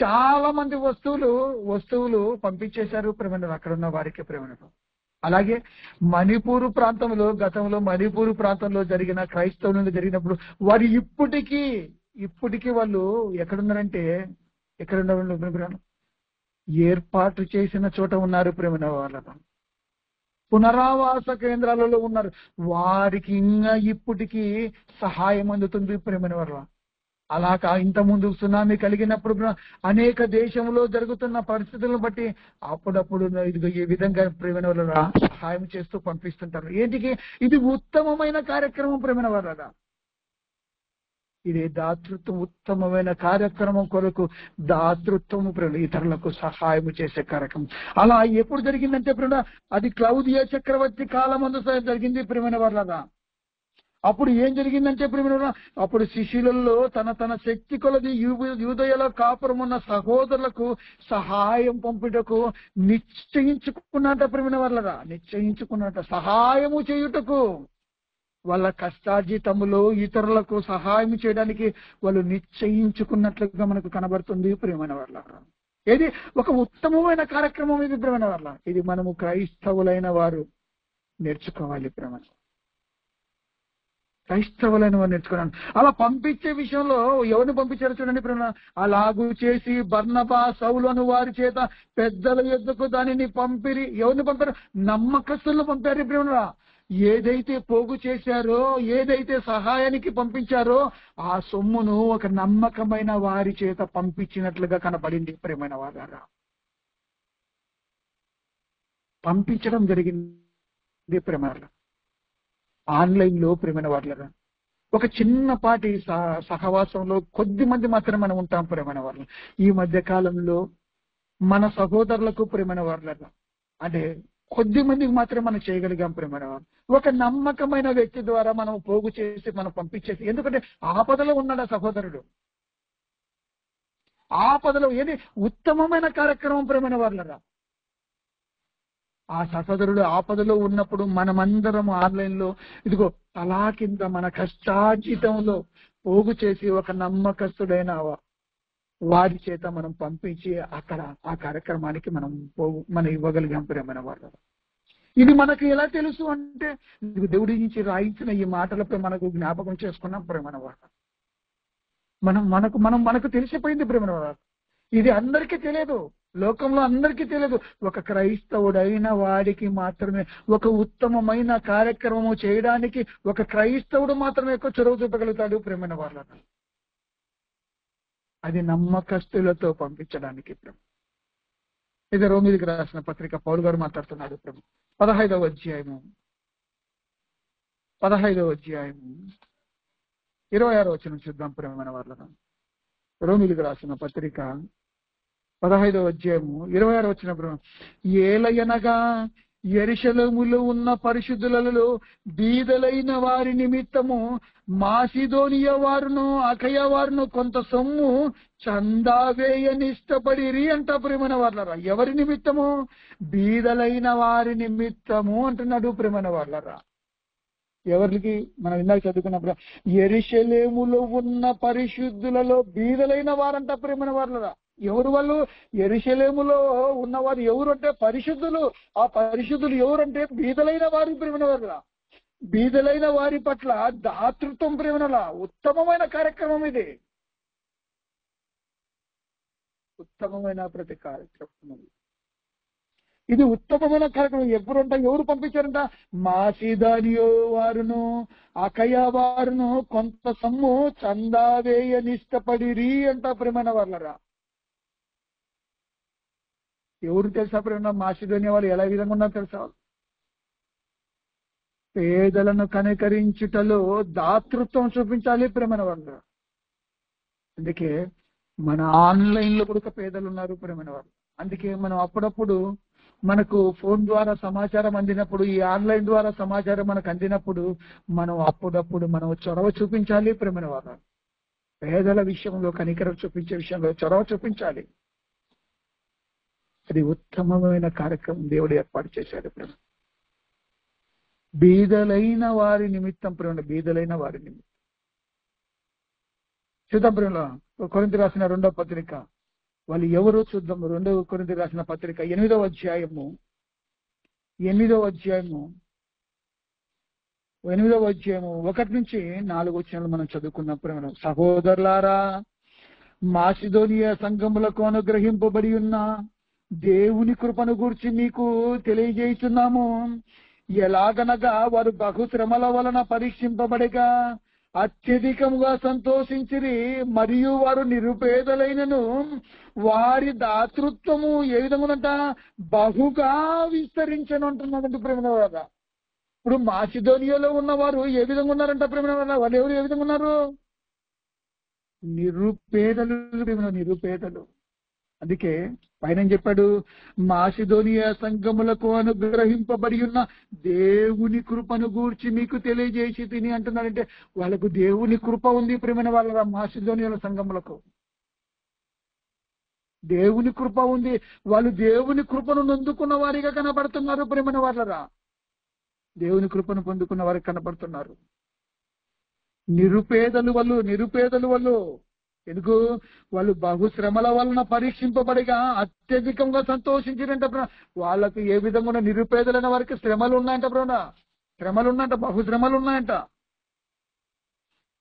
చాలా మంది వస్తువులు పంపించేశారు ప్రియమైన అక్కడ ఉన్న వారికి ప్రియమైన. అలాగే మణిపూర్ ప్రాంతంలో గతంలో మణిపూర్ ప్రాంతంలో జరిగిన క్రైస్తవులు జరిగినప్పుడు వారు ఇప్పటికీ వాళ్ళు ఎక్కడున్నారంటే ఎక్కడున్నారు? ఏర్పాటు చేసిన చోట ఉన్నారు ప్రేమైన వాళ్ళ. పునరావాస కేంద్రాలలో ఉన్నారు. వారికి ఇంకా ఇప్పటికీ సహాయం అందుతుంది ప్రేమైన వాళ్ళ. అలా ఇంతకుముందు సునామీ కలిగినప్పుడు అనేక దేశంలో జరుగుతున్న పరిస్థితులను బట్టి అప్పుడప్పుడు ఇదిగో ఈ విధంగా ప్రేమైన వాళ్ళ సహాయం చేస్తూ పంపిస్తుంటారు. ఏంటికి? ఇది ఉత్తమమైన కార్యక్రమం ప్రేమైన వాళ్ళ. ఇది దాతృత్వం, ఉత్తమమైన కార్యక్రమం కొరకు దాతృత్వం ఇతరులకు సహాయం చేసే కార్యక్రమం. అలా ఎప్పుడు జరిగిందంటే అది క్లౌదియా చక్రవర్తి కాలమందు జరిగింది ప్రియమైన వాళ్ళ. అప్పుడు ఏం జరిగిందంటే ప్రియమైన అప్పుడు శిష్యులలో తన తన శక్తి కొలది యూదయలో కాపురం ఉన్న సహోదరులకు సహాయం పంపుటకు నిశ్చయించుకున్నట ప్రియమైన వాళ్ళ. నిశ్చయించుకున్నట సహాయము చేయుటకు, వాళ్ళ కష్టార్జితములో ఇతరులకు సహాయం చేయడానికి వాళ్ళు నిశ్చయించుకున్నట్లుగా మనకు కనబడుతుంది ప్రియమైన వాళ్ళ. ఇది ఒక ఉత్తమమైన కార్యక్రమం ఇది ప్రియమైన వాళ్ళ. ఇది మనము క్రైస్తవులైన వారు నేర్చుకోవాలి ప్రియమైన. క్రైస్తవులైన వారు నేర్చుకున్నాను. అలా పంపించే విషయంలో ఎవరిని పంపించారో చూడండి ప్రియమైన. అలాగూ చేసి బర్నబా సౌలును వారి చేత పెద్దల యొద్దకు దానిని పంపిరి. ఎవరిని పంపారు? నమ్మకస్తులను పంపారు ప్రియమైన. ఏదైతే పోగు చేశారో, ఏదైతే సహాయానికి పంపించారో ఆ సొమ్మును ఒక నమ్మకమైన వారి చేత పంపించినట్లుగా కనబడింది ప్రియమైన వారా. పంపించడం జరిగింది ప్రియమైన. ఆన్లైన్ లో ప్రియమైన వాళ్ళరా ఒక చిన్నపాటి సహవాసంలో కొద్ది మంది మాత్రమే మనం ఉంటాం ప్రియమైన వాళ్ళ. ఈ మధ్య కాలంలో మన సహోదరులకు ప్రియమైన వాళ్ళరా అంటే కొద్ది మందికి మాత్రమే మనం చేయగలిగాం ప్రియమైన వాళ్ళు. ఒక నమ్మకమైన వ్యక్తి ద్వారా మనం పోగు చేసి మనం పంపించేసి, ఎందుకంటే ఆపదలో ఉన్నాడు ఆ సహోదరుడు. ఆపదలో ఏది ఉత్తమమైన కార్యక్రమం ప్రియమైన వాళ్ళరా. ఆ సహోదరుడు ఆపదలో ఉన్నప్పుడు మనమందరం ఆన్లైన్ లో ఇదిగో తలా కింద మన కష్టార్జితంలో పోగు చేసి ఒక నమ్మకస్తుడైన వారి చేత మనం పంపించి అక్కడ ఆ కార్యక్రమానికి మనం ఇవ్వగలిగాం ప్రియమైన వాళ్ళు. ఇది మనకు ఎలా తెలుసు అంటే దేవుడి నుంచి రాయించిన ఈ మాటలపై మనకు జ్ఞాపకం చేసుకున్నాం ప్రేమన వారు. మనకు తెలిసిపోయింది ప్రేమన వారు. ఇది అందరికీ తెలియదు, లోకంలో అందరికీ తెలియదు. ఒక క్రైస్తవుడైన వాడికి మాత్రమే, ఒక ఉత్తమమైన కార్యక్రమం చేయడానికి ఒక క్రైస్తవుడు మాత్రమే ఎక్కువ చొరవ చూపగలుగుతాడు ప్రేమైన వాళ్ళను. అది నమ్మకస్తులతో పంపించడానికి. ఇది రోమిలికి రాసిన పత్రిక పౌలు గారు మాట్లాడుతున్నాడు. 15వ అధ్యాయము 26వ వచనం చూద్దాం ప్రేమైన వాళ్ళను. రోమిలికి రాసిన పత్రిక 15వ అధ్యాయము 26వ వచనం. ఏలయనగా యెరూషలేములో ఉన్న పరిశుద్ధులలో బీదలైన వారి నిమిత్తము మాసిదోనియ వారును అకయ వారును కొంత సొమ్ము చందా వేయనిష్టపడిరి అంట ప్రేమన వాళ్ళరా. ఎవరి నిమిత్తము? బీదలైన వారి నిమిత్తము అంటున్నాడు ప్రేమన వాళ్ళరా. ఎవరికి? మనం ఇందాక చదువుకున్నప్పుడు యెరూషలేములో ఉన్న పరిశుద్ధులలో బీదలైన వారంట ప్రేమన వాళ్ళరా. ఎవరు వాళ్ళు? యెరూషలేములో ఉన్నవారు ఎవరు అంటే పరిశుద్ధులు. ఆ పరిశుద్ధులు ఎవరంటే బీదలైన వారి ప్రేమన వాళ్ళ. బీదలైన వారి పట్ల దాతృత్వం ప్రేమనల ఉత్తమమైన కార్యక్రమం ఇది. ఉత్తమమైన ప్రతి కార్యక్రమం ఇది ఉత్తమమైన కార్యక్రమం. ఎప్పుడంట? ఎవరు పంపించారంట? మాసిదోనియ వారును అకయ వారును కొంత సొమ్ము చందా వేయనిష్టపడిరి అంట ప్రేమన వాళ్ళరా. ఎవరు తెలుసా ప్రేమ? మాసిదోనియ వాళ్ళు ఎలా విధంగా ఉన్నారు తెలుసా? పేదలను కనికరించుటలో దాతృత్వం చూపించాలి ప్రేమన వాళ్ళు. అందుకే మన ఆన్లైన్ లో కూడా పేదలు ఉన్నారు ప్రేమన వాళ్ళు. అందుకే మనం అప్పుడప్పుడు మనకు ఫోన్ ద్వారా సమాచారం అందినప్పుడు, ఈ ఆన్లైన్ ద్వారా సమాచారం మనకు అందినప్పుడు మనం అప్పుడప్పుడు మనం చొరవ చూపించాలి ప్రేమన వాళ్ళ. పేదల విషయంలో కనికరం చూపించే విషయంలో చొరవ చూపించాలి. అది ఉత్తమమైన కార్యక్రమం దేవుడు ఏర్పాటు చేశాడు ప్రేమ. బీదలైన వారి నిమిత్తం ప్రేమ, బీదలైన వారి నిమిత్తం. చూద్దాం ప్రేమలో కొరింథీ రాసిన 2వ పత్రిక వాళ్ళు ఎవరో చూద్దాం. 2వ కొరింథీ రాసిన పత్రిక 8వ అధ్యాయము 1 నుంచి 4 వచనాలు మనం చదువుకున్నాం ప్రేమ. సహోదరులారా, మాసిదోనియ సంఘములకు అనుగ్రహింపబడి ఉన్న దేవుని కృపను గూర్చి మీకు తెలియజేస్తున్నాము. ఎలాగనగా వారు బహుశ్రమల వలన పరీక్షింపబడగా అత్యధికముగా సంతోషించిరి, మరియు వారు నిరుపేదలైనను వారి దాతృత్వము ఏ విధంగానంట? బహుగా విస్తరించను అంటున్నారంట ప్రేమ. ఇప్పుడు మాసిదోనియాలో ఉన్నవారు ఏ విధంగా ఉన్నారంట ప్రేమ? వాళ్ళు ఎవరు ఏ విధంగా ఉన్నారు? నిరుపేదలు, నిరుపేదలు. అందుకే పైన చెప్పాడు, మాసిదోనియ సంఘములకు అనుగ్రహింపబడి ఉన్న దేవుని కృపను గూర్చి మీకు తెలియజేసి తిని అంటున్నాడంటే వాళ్ళకు దేవుని కృప ఉంది ప్రేమైన వాళ్ళ. మాసిదోనియాల సంఘములకు దేవుని కృప ఉంది. వాళ్ళు దేవుని కృపను నొందుకున్న వారిగా కనబడుతున్నారు ప్రేమైన వాళ్ళరా. దేవుని కృపను పొందుకున్న వారికి కనబడుతున్నారు. నిరుపేదలు వాళ్ళు. ఎందుకు? వాళ్ళు బహుశ్రమల వలన పరీక్షింపబడిగా అత్యధికంగా సంతోషించినంట. వాళ్ళకు ఏ విధంగా నిరుపేదలైన వారికి శ్రమలు ఉన్నాయంట బ్రోన. శ్రమలు ఉన్నాయంట, బహుశ్రమలు ఉన్నాయంట.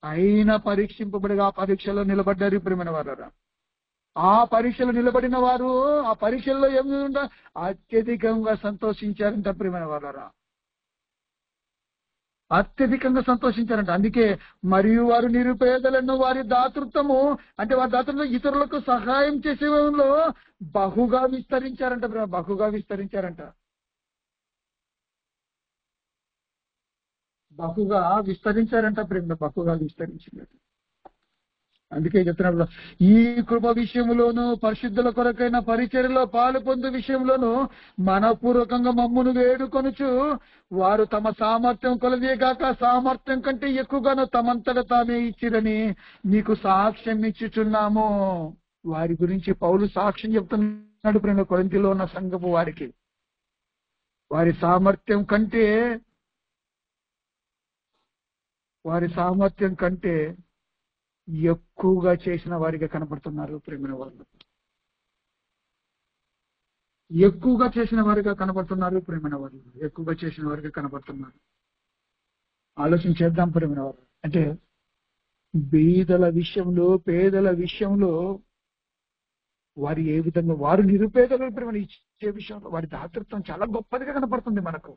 అయినా పరీక్షింపబడిగా ఆ పరీక్షలో నిలబడ్డారు ప్రేమైన వారు. ఆ పరీక్షలో నిలబడిన వారు ఆ పరీక్షల్లో ఏమి అత్యధికంగా సంతోషించారంట ప్రేమైన వారా. అత్యధికంగా సంతోషించారంట. అందుకే మరియు వారు నిరుపేదలను వారి దాతృత్వము అంటే వారి దాతృత్వం ఇతరులకు సహాయం చేసేలో బహుగా విస్తరించారంట. బహుగా విస్తరించారంట. ప్రేమ. బహుగా విస్తరించారు. అందుకే చెప్తున్నారు, ఈ కృప విషయంలోను పరిశుద్ధుల కొరకైన పరిచర్యలో పాలు పొందు విషయంలోను మనపూర్వకంగా మమ్మును వేడుకొనుచు వారు తమ సామర్థ్యం కొలదే గాక సామర్థ్యం కంటే ఎక్కువగాను తమంతట తామే ఇచ్చిరని మీకు సాక్ష్యం ఇచ్చుచున్నాము. వారి గురించి పౌలు సాక్ష్యం చెప్తున్నాడు ప్రేమ. కొరింథీలో ఉన్న సంఘపు వారికి వారి సామర్థ్యం కంటే ఎక్కువగా చేసిన వారిగా కనబడుతున్నారు ప్రేమ వాళ్ళు. ఎక్కువగా చేసిన వారిగా కనబడుతున్నారు ప్రేమైన వారు, ఎక్కువగా చేసిన వారిగా కనబడుతున్నారు. ఆలోచన చేద్దాం ప్రేమైన వారు. అంటే బీదల విషయంలో, పేదల విషయంలో వారు ఏ విధంగా, వారు నిరుపేదలు ప్రేమ ఇచ్చే విషయంలో వారి దాతృత్వం చాలా గొప్పదిగా కనపడుతుంది మనకు.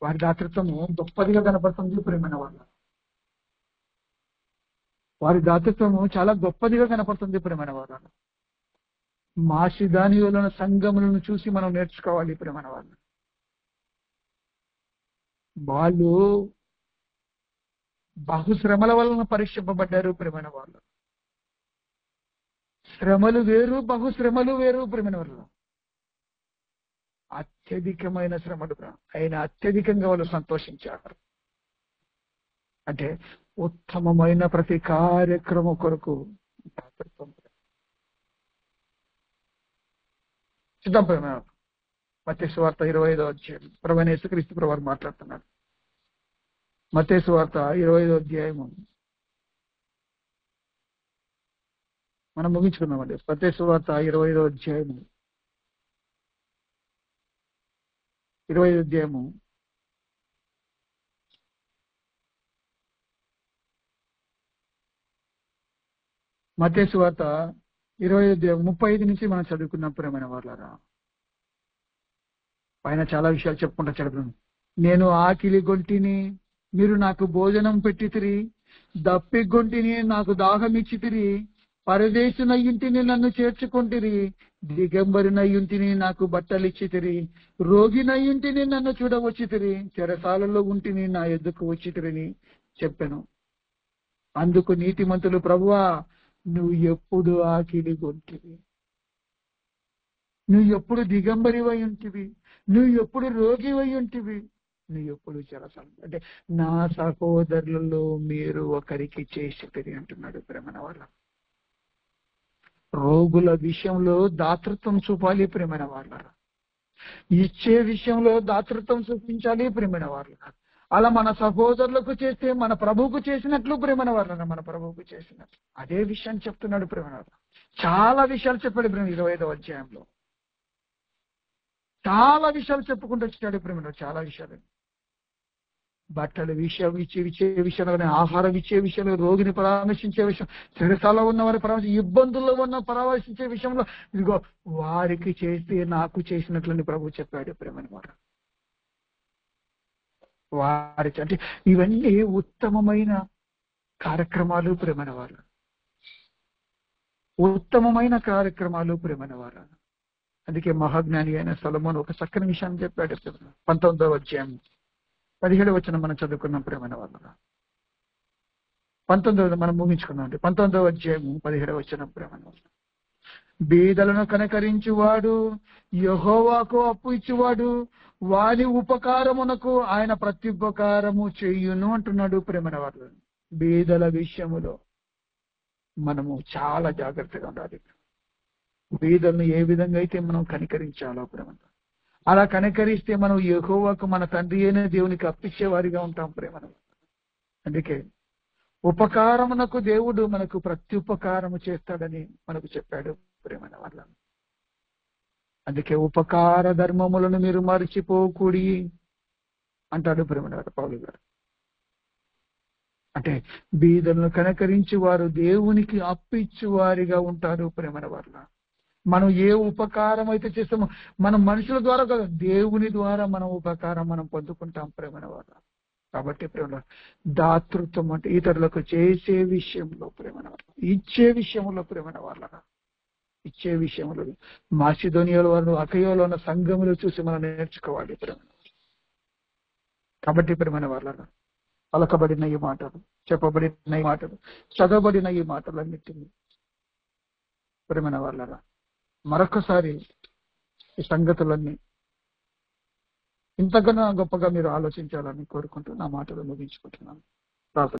వారి దాతృత్వము గొప్పదిగా కనపడుతుంది ప్రేమైన వాళ్ళ. వారి దాతృత్వము చాలా గొప్పదిగా కనపడుతుంది ప్రేమైన వాళ్ళ. మాసిదోనియలోని సంఘములను చూసి మనం నేర్చుకోవాలి ప్రేమైన వాళ్ళు. వాళ్ళు బహుశ్రమల వలన పరీక్షింపబడ్డారు ప్రేమైన వాళ్ళు. శ్రమలు వేరు, బహుశ్రమలు వేరు ప్రేమైన వాళ్ళు. అత్యధికమైన శ్రమలు అయినా అత్యధికంగా వాళ్ళు సంతోషించారు. అంటే ఉత్తమమైన ప్రతి కార్యక్రమం కొరకు చూద్దాం ప్రేమ. మత్తయి సువార్త 25వ అధ్యాయం ప్రభువైన యేసుక్రీస్తు ప్రభువు మాట్లాడుతున్నాడు. మత్తయి సువార్త 25వ అధ్యాయము మనం ముగించుకున్నామండి. మత్తయి సువార్త 25వ అధ్యాయము 25వ అధ్యాయము మత్తయి సువార్త 25వ అధ్యాయం 35 నుంచి మనం చదువుకున్నాం ప్రేమైన వాళ్ళారా. పైన చాలా విషయాలు చెప్పుకుంటా చదువుకున్నాం. నేను ఆకిలి గొంటిని, మీరు నాకు భోజనం పెట్టితిరి, దప్పిగొంటిని, నాకు దాహం ఇచ్చితిరి, పరదేశునయ్యుంటిని, నన్ను చేర్చుకుంటిరి, దిగంబరినయ్యుంటిని, నాకు బట్టలు ఇచ్చితిరి, రోగినయ్యుంటిని, నన్ను చూడవచ్చితిరి, చెరసాలలో ఉంటిని, నా ఎద్దుకు వచ్చితిరిని చెప్పాను. అందుకు నీతిమంతులు, ప్రభువా నువ్వు ఎప్పుడు ఆకిలి గొంటివి, నువ్వు ఎప్పుడు దిగంబరివై ఉంటివి, నువ్వు ఎప్పుడు రోగివై ఉంటివి, నువ్వు ఎప్పుడు చెరసాల, అంటే నా సహోదరులలో మీరు ఒకరికి చేసితిరి అంటున్నాడు ప్రేమన వాళ్ళ. రోగుల విషయంలో దాతృత్వం చూపాలి ప్రేమైన వాళ్ళ. ఇచ్చే విషయంలో దాతృత్వం చూపించాలి ప్రేమైన వాళ్ళ. అలా మన సహోదరులకు చేస్తే మన ప్రభువుకు చేసినట్లు ప్రేమైన వాళ్ళ, మన ప్రభువుకు చేసినట్లు అదే విషయాన్ని చెప్తున్నాడు ప్రేమైన వాళ్ళ. చాలా విషయాలు చెప్పాడు ప్రేమ 25వ అధ్యాయంలో. చాలా విషయాలు చెప్పుకుంటూ వచ్చాడు ప్రేమ. చాలా విషయాలు, బట్టలు విషయం ఇచ్చే విషయంలో, ఆహారం ఇచ్చే విషయంలో, రోగిని పరామర్శించే విషయం, చెరసాలలో ఉన్న వారి పరామర్శించే, ఇబ్బందుల్లో ఉన్న పరామర్శించే విషయంలో, ఇదిగో వారికి చేస్తే నాకు చేసినట్లని ప్రభు చెప్పాడు ప్రేమని మాట. వారికి అంటే ఇవన్నీ ఉత్తమమైన కార్యక్రమాలు ప్రేమని వారు, ఉత్తమమైన కార్యక్రమాలు ప్రేమని వారు. అందుకే మహాజ్ఞాని అయిన సొలొమోను ఒక చక్కని విషయాన్ని చెప్పాడు. 19వ అధ్యాయం 17వ వచనం మనం చదువుకున్నాం ప్రేమైన వాళ్ళ. 19వ మనం ముగించుకున్నాం అండి. 19వ అధ్యాయం 17వ వచనం ప్రేమైన వాళ్ళ. బీదలను కనకరించువాడు, యెహోవాకు అప్పు ఇచ్చువాడు, వారి ఉపకారమునకు ఆయన ప్రత్యుపకారము చేయును అంటున్నాడు ప్రేమైన వాళ్ళు. బీదల విషయములో మనము చాలా జాగ్రత్తగా ఉండాలి. బీదలను ఏ విధంగా అయితే మనం కనికరించాలో ప్రేమ, అలా కనికరిస్తే మనం యెహోవాకు, మన తండ్రి అయిన దేవునికి అప్పిచ్చే వారిగా ఉంటాం ప్రేమ. అందుకే ఉపకారమునకు దేవుడు మనకు ప్రత్యుపకారము చేస్తాడని మనకు చెప్పాడు ప్రేమైన వాళ్ళ. అందుకే ఉపకార ధర్మములను మీరు మర్చిపోకూడి అంటాడు ప్రేమైన వాళ్ళ పౌలు గారు. అంటే బీదలను కనకరించి వారు దేవునికి అప్పిచ్చు వారిగా ఉంటారు ప్రేమైన వాళ్ళ. మనం ఏ ఉపకారం అయితే చేస్తామో మనం మనుషుల ద్వారా కాదు, దేవుని ద్వారా మనం ఉపకారం మనం పొందుకుంటాం ప్రేమైన వాళ్ళ. కాబట్టి ప్రేమ దాతృత్వం అంటే ఇతరులకు చేసే విషయంలో ప్రేమైన వాళ్ళ, ఇచ్చే విషయంలో ప్రేమైన వాళ్ళ, ఇచ్చే విషయంలో మాసిదోనియాలో వారు, అకయోలో ఉన్న సంఘములు చూసి మనం నేర్చుకోవాలి ప్రేమ. కాబట్టి ప్రేమైన వాళ్ళ పలకబడిన ఈ మాటలు, చెప్పబడిన ఈ మాటలు, చదవబడిన ఈ మాటలన్నిటినీ ప్రేమైన వాళ్ళ మరొకసారి ఈ సంగతులన్నీ ఇంతకన్నా గొప్పగా మీరు ఆలోచించాలని కోరుకుంటూ నా మాటలు ముగించుకుంటున్నాను.